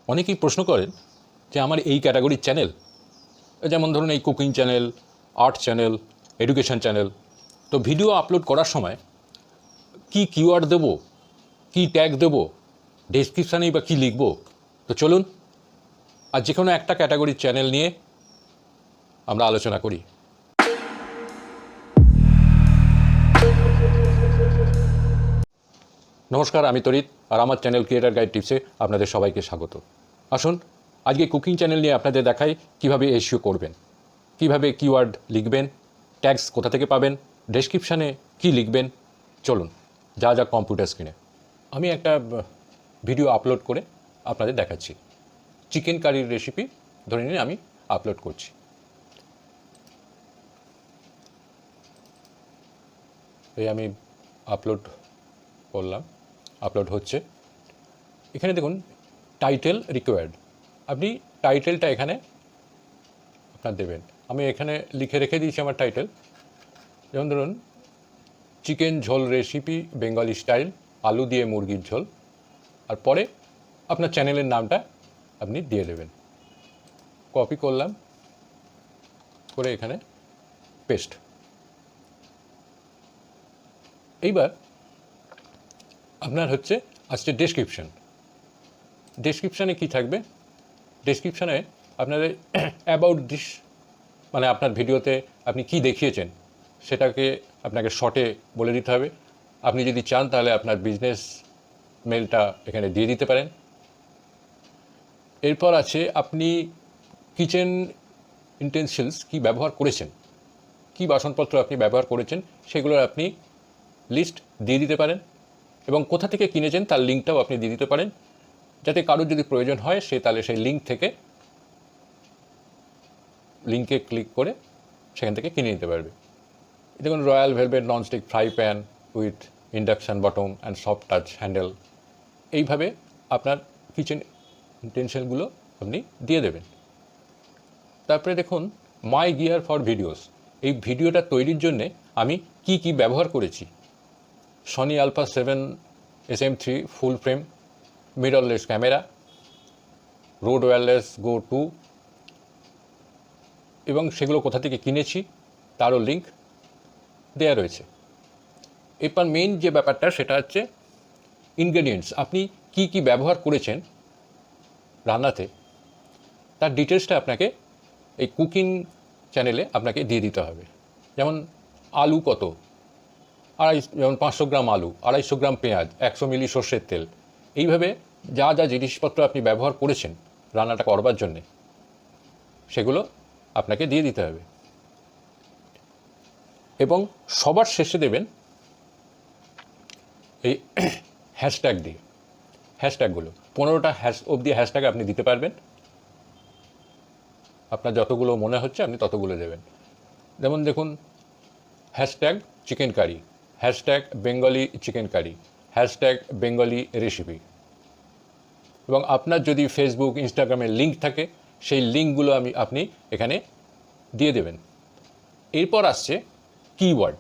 অনেকেই প্রশ্ন করেন যে আমার এই ক্যাটাগরির চ্যানেল, যেমন ধরুন এই cooking channel, art channel, education channel, তো ভিডিও আপলোড করার সময় কি কিওয়ার্ড দেবো, কি ট্যাগ দেবো, ডেসক্রিপশানেই বা কী লিখব। তো চলুন আর যে কোনো একটা ক্যাটাগরির চ্যানেল নিয়ে আমরা আলোচনা করি। নমস্কার, আমি তরিত, আর আমার চ্যানেল ক্রিয়েটার গাইড টিপসে আপনাদের সবাইকে স্বাগত। আসুন আজকে কুকিং চ্যানেল নিয়ে আপনাদের দেখাই কীভাবে এসইও করবেন, কীভাবে কিওয়ার্ড লিখবেন, ট্যাগস কোথা থেকে পাবেন, ডেসক্রিপশানে কী লিখবেন। চলুন যা যা কম্পিউটার স্ক্রিনে আমি একটা ভিডিও আপলোড করে আপনাদের দেখাচ্ছি। চিকেন কারির রেসিপি ধরে নিয়ে আমি আপলোড করছি। এই আমি আপলোড করলাম, আপলোড হচ্ছে। এখানে দেখুন টাইটেল রিকোয়ার্ড, আপনি টাইটেলটা এখানে আপনার দেবেন। আমি এখানে লিখে রেখে দিয়েছি আমার টাইটেল, যেমন ধরুন chicken jhol recipe Bengali style, আলু দিয়ে মুরগির ঝোল, আর পরে আপনার চ্যানেলের নামটা আপনি দিয়ে দেবেন। কপি করলাম, করে এখানে পেস্ট। এইবার আপনার হচ্ছে আসছে ডেসক্রিপশান। ডেসক্রিপশানে কী থাকবে? ডেসক্রিপশানে আপনাদের অ্যাবাউট দিস, মানে আপনার ভিডিওতে আপনি কি দেখিয়েছেন সেটাকে আপনাকে শর্টে বলে দিতে হবে। আপনি যদি চান তাহলে আপনার বিজনেস মেলটা এখানে দিয়ে দিতে পারেন। এরপর আছে আপনি কিচেন ইউটেনসিলস কি ব্যবহার করেছেন, কি বাসনপত্র আপনি ব্যবহার করেছেন সেগুলোর আপনি লিস্ট দিয়ে দিতে পারেন, এবং কোথা থেকে কিনেছেন তার লিঙ্কটাও আপনি দিয়ে দিতে পারেন, যাতে কারোর যদি প্রয়োজন হয় সে তাহলে সেই লিঙ্ক থেকে লিঙ্কে ক্লিক করে সেখান থেকে কিনে নিতে পারবে। দেখুন royal velvet nonstick fry pan with induction bottom and soft touch handle, এইভাবে আপনার কিচেন ইউটেনসিলগুলো আপনি দিয়ে দেবেন। তারপরে দেখুন মাই গিয়ার ফর ভিডিওস, এই ভিডিওটা তৈরির জন্যে আমি কি ব্যবহার করেছি। Sony Alpha 7 SM3 full frame mirrorless camera, Rode Wireless Go 2, এবং সেগুলো কোথা থেকে কিনেছি তারও লিঙ্ক দেওয়া রয়েছে। এরপর মেইন যে ব্যাপারটা সেটা হচ্ছে ইনগ্রেডিয়েন্টস, আপনি কি ব্যবহার করেছেন রান্নাতে তার ডিটেলসটা আপনাকে এই কুকিং চ্যানেলে আপনাকে দিয়ে দিতে হবে। যেমন আলু কত, যেমন 500 গ্রাম আলু, 250 গ্রাম পেঁয়াজ, 100 মিলি সর্ষের তেল, এইভাবে যা যা জিনিসপত্র আপনি ব্যবহার করেছেন রান্নাটা করবার জন্যে সেগুলো আপনাকে দিয়ে দিতে হবে। এবং সবার শেষে দেবেন এই হ্যাশট্যাগ দিয়ে, হ্যাশট্যাগুলো 15টা অবধি হ্যাশট্যাগ আপনি দিতে পারবেন। আপনার যতগুলো মনে হচ্ছে আপনি ততগুলো দেবেন। যেমন দেখুন hashtag chicken curry, hashtag Bengali chicken curry, hashtag Bengali recipe, এবং আপনার যদি ফেসবুক ইনস্টাগ্রামের লিঙ্ক থাকে সেই লিঙ্কগুলো আপনি এখানে দিয়ে দেবেন। এরপর আসছে কিওয়ার্ড।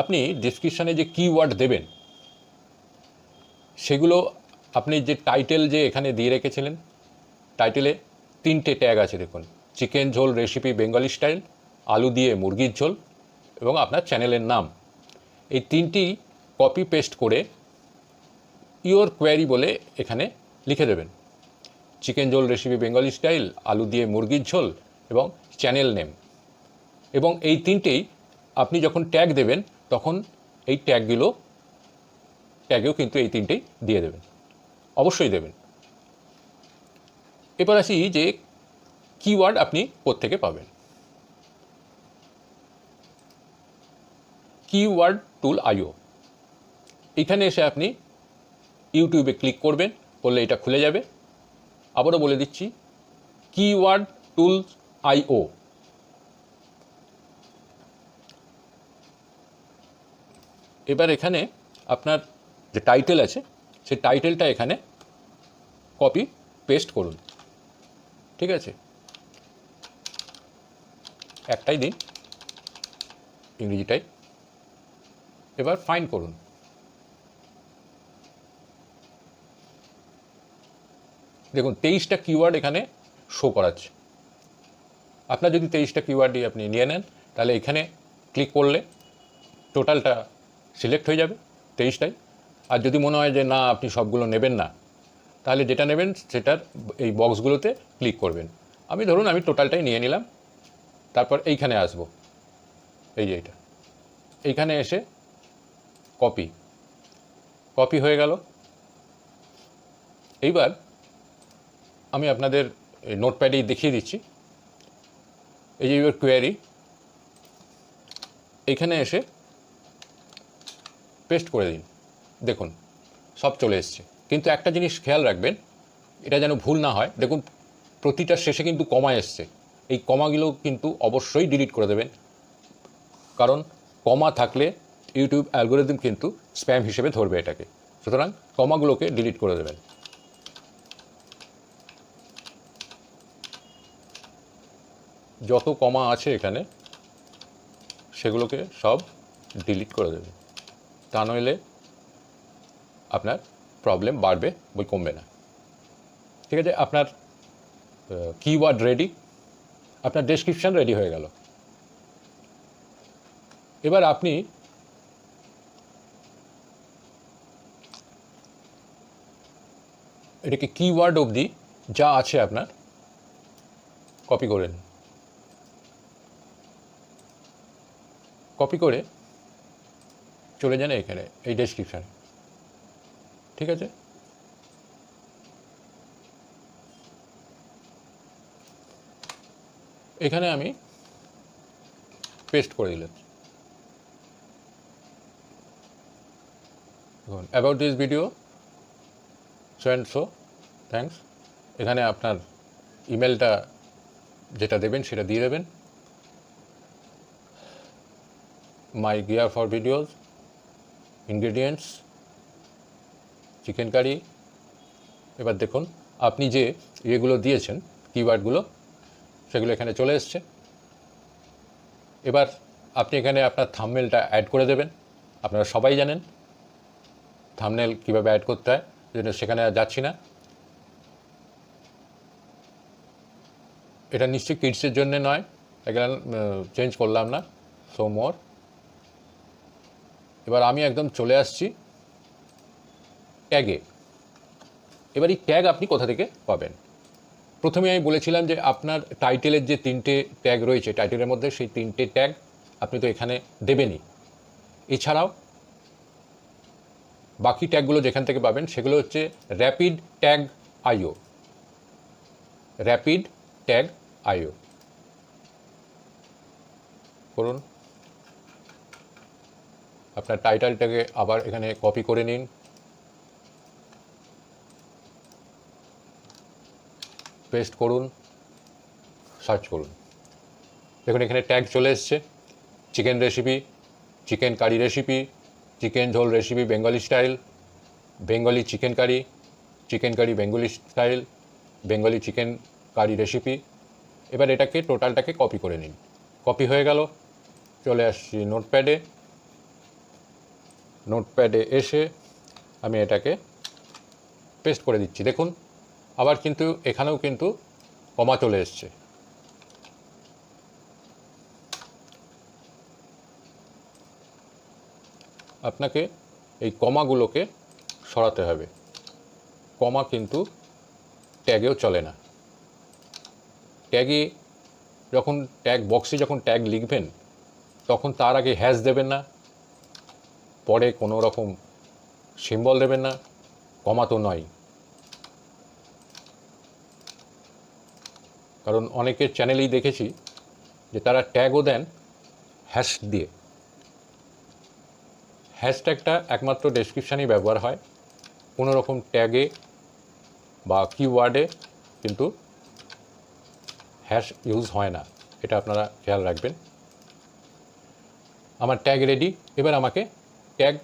আপনি ডেসক্রিপশানে যে কিওয়ার্ড দেবেন সেগুলো আপনি যে টাইটেল যে এখানে দিয়ে রেখেছিলেন, টাইটেলে 3টে ট্যাগ আছে দেখুন, chicken jhol recipe Bengali style, আলু দিয়ে মুরগির ঝোল, এবং আপনার চ্যানেলের নাম। এই 3টি কপি পেস্ট করে ইওর কোয়ারি বলে এখানে লিখে দেবেন। Chicken jhol recipe Bengali style, আলু দিয়ে মুরগির ঝোল এবং চ্যানেল নেম। এবং এই 3টেই আপনি যখন ট্যাগ দেবেন তখন এই ট্যাগেও কিন্তু এই 3টেই দিয়ে দেবেন, অবশ্যই দেবেন। এবার আসি যে কিওয়ার্ড আপনি কোত্থেকে পাবেন। কিওয়ার্ড টুল IO, এখানে এসে আপনি ইউটিউবে ক্লিক করবেন, করলে এটা খুলে যাবে। আবারও বলে দিচ্ছি, কিওয়ার্ড টুল IO। এবার এখানে আপনার যে টাইটেল আছে সেই টাইটেলটা এখানে কপি পেস্ট করুন, ঠিক আছে? একটাই দিন, ইংরেজিটাই। এবার ফাইন্ড করুন। দেখুন 23টা কিওয়ার্ড এখানে শো করাচ্ছে। আপনার যদি 23টা কিওয়ার্ডই আপনি নিয়ে নেন তাহলে এখানে ক্লিক করলে টোটালটা সিলেক্ট হয়ে যাবে 23টাই। আর যদি মনে হয় যে না আপনি সবগুলো নেবেন না, তাহলে যেটা নেবেন সেটার এই বক্সগুলোতে ক্লিক করবেন। আমি ধরুন আমি টোটালটাই নিয়ে নিলাম। তারপর এইখানে আসব, এই যে এইখানে এসে কপি হয়ে গেল। এইবার আমি আপনাদের নোটপ্যাডেই দেখিয়ে দিচ্ছি। এই যে ইউর কোয়ারি, এইখানে এসে পেস্ট করে দিন। দেখুন সব চলে এসছে। কিন্তু একটা জিনিস খেয়াল রাখবেন, এটা যেন ভুল না হয়। দেখুন প্রতিটার শেষে কিন্তু কমা এসছে। এই কমাগুলো কিন্তু অবশ্যই ডিলিট করে দেবেন, কারণ কমা থাকলে ইউটিউব অ্যালগোরিদম কিন্তু স্প্যাম হিসেবে ধরবে এটাকে। সুতরাং কমাগুলোকে ডিলিট করে দেবেন। যত কমা আছে এখানে সেগুলোকে সব ডিলিট করে দেবেন, তা নইলে আপনার প্রবলেম বাড়বে, বই কমবে না। ঠিক আছে, আপনার কিওয়ার্ড রেডি, আপনার ডেসক্রিপশান রেডি হয়ে গেল। এবার আপনি এটাকে কিওয়ার্ড অবধি যা আছে আপনার কপি করে নিন। কপি করে চলে যান এখানে এই ডেসক্রিপশানে। ঠিক আছে, এখানে আমি পেস্ট করে দিলাম। দেখুন about this video so and so, thanks. এখানে আপনার ইমেলটা যেটা দেবেন সেটা দিয়ে দেবেন। My gear for videos, ingredients, chicken curry. এবার দেখুন আপনি যে ইয়েগুলো দিয়েছেন কিওয়ার্ডগুলো, সেগুলো এখানে চলে এসছে। এবার আপনি এখানে আপনার থাম্বনেলটা অ্যাড করে দেবেন। আপনারা সবাই জানেন থাম্বনেল কীভাবে অ্যাড করতে হয়, জন্য সেখানে আর যাচ্ছি না। এটা নিশ্চয়ই কিডসের জন্য নয়, এখানে চেঞ্জ করলাম না। সো মোর। এবার আমি একদম চলে আসছি ট্যাগে। এবার এই ট্যাগ আপনি কোথা থেকে পাবেন? প্রথমে আমি বলেছিলাম যে আপনার টাইটেলের যে 3টে ট্যাগ রয়েছে টাইটেলের মধ্যে, সেই 3টে ট্যাগ আপনি তো এখানে দেবেনই। এছাড়াও বাকি ট্যাগগুলো যেখান থেকে পাবেন সেগুলো হচ্ছে র্যাপিড ট্যাগ আইও, র্যাপিড ট্যাগ আইও করুন। আপনার টাইটেলটাকে আবার এখানে কপি করে নিন, পেস্ট করুন, সার্চ করুন। দেখুন এখানে ট্যাগ চলে এসছে। Chicken recipe, chicken curry recipe, chicken jhol recipe Bengali style, Bengali chicken curry Bengali style, Bengali chicken curry recipe. এবার এটাকে টোটালটাকে কপি করে নিন। কপি হয়ে গেল। চলে আসছি নোটপ্যাডে এসে আমি এটাকে পেস্ট করে দিচ্ছি। দেখুন আবার কিন্তু এখানেও কিন্তু কমা চলে এসছে। আপনাকে এই কমাগুলোকে সরাতে হবে। কমা কিন্তু ট্যাগেও চলে না। ট্যাগে যখন ট্যাগ বক্সে যখন ট্যাগ লিখবেন তখন তার আগে হ্যাশ দেবেন না, পরে কোনো রকম সিম্বল দেবেন না, কমা তো নয়। কারণ অনেকের চ্যানেলেই দেখেছি যে তারা ট্যাগও দেন হ্যাশ দিয়ে। হ্যাশট্যাগটা একমাত্র ডেসক্রিপশানেই ব্যবহার হয়, কোনো রকম ট্যাগে বা কিওয়ার্ডে কিন্তু হ্যাশ ইউজ হয় না, এটা আপনারা খেয়াল রাখবেন। আমার ট্যাগ রেডি। এবার আমাকে ট্যাগ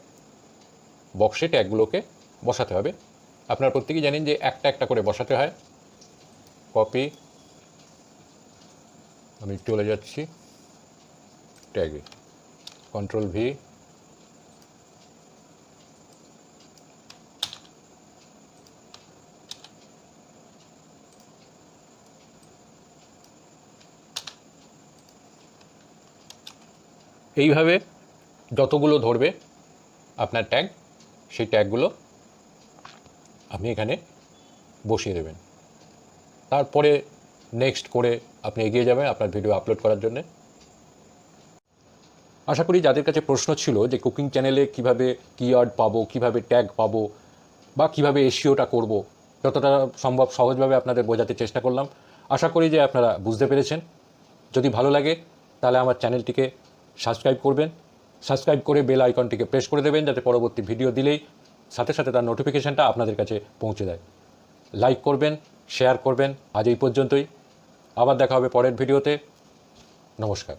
বক্সে ট্যাগগুলোকে বসাতে হবে। আপনারা প্রত্যেকেই জানেন যে একটা একটা করে বসাতে হয়। কপি, আমি চলে যাচ্ছি ট্যাগে, কন্ট্রোল ভি, এইভাবে যতগুলো ধরবে আপনার ট্যাগ, সেই ট্যাগগুলো আপনি এখানে বসিয়ে দেবেন। তারপরে নেক্সট করে আপনি এগিয়ে যাবেন আপনার ভিডিও আপলোড করার জন্যে। আশা করি যাদের কাছে প্রশ্ন ছিল যে কুকিং চ্যানেলে কিভাবে কিওয়ার্ড পাবো, কিভাবে ট্যাগ পাবো, বা কিভাবে এসইওটা করব, যতটা সম্ভব সহজভাবে আপনাদের বোঝাতে চেষ্টা করলাম। আশা করি যে আপনারা বুঝতে পেরেছেন। যদি ভালো লাগে তাহলে আমার চ্যানেলটিকে সাবস্ক্রাইব করবেন, সাবস্ক্রাইব করে বেল আইকনটিকে প্রেস করে দেবেন, যাতে পরবর্তী ভিডিও দিলেই সাথে সাথে তার নোটিফিকেশানটা আপনাদের কাছে পৌঁছে দেয়। লাইক করবেন, শেয়ার করবেন। আজ এই পর্যন্তই, আবার দেখা হবে পরের ভিডিওতে। নমস্কার।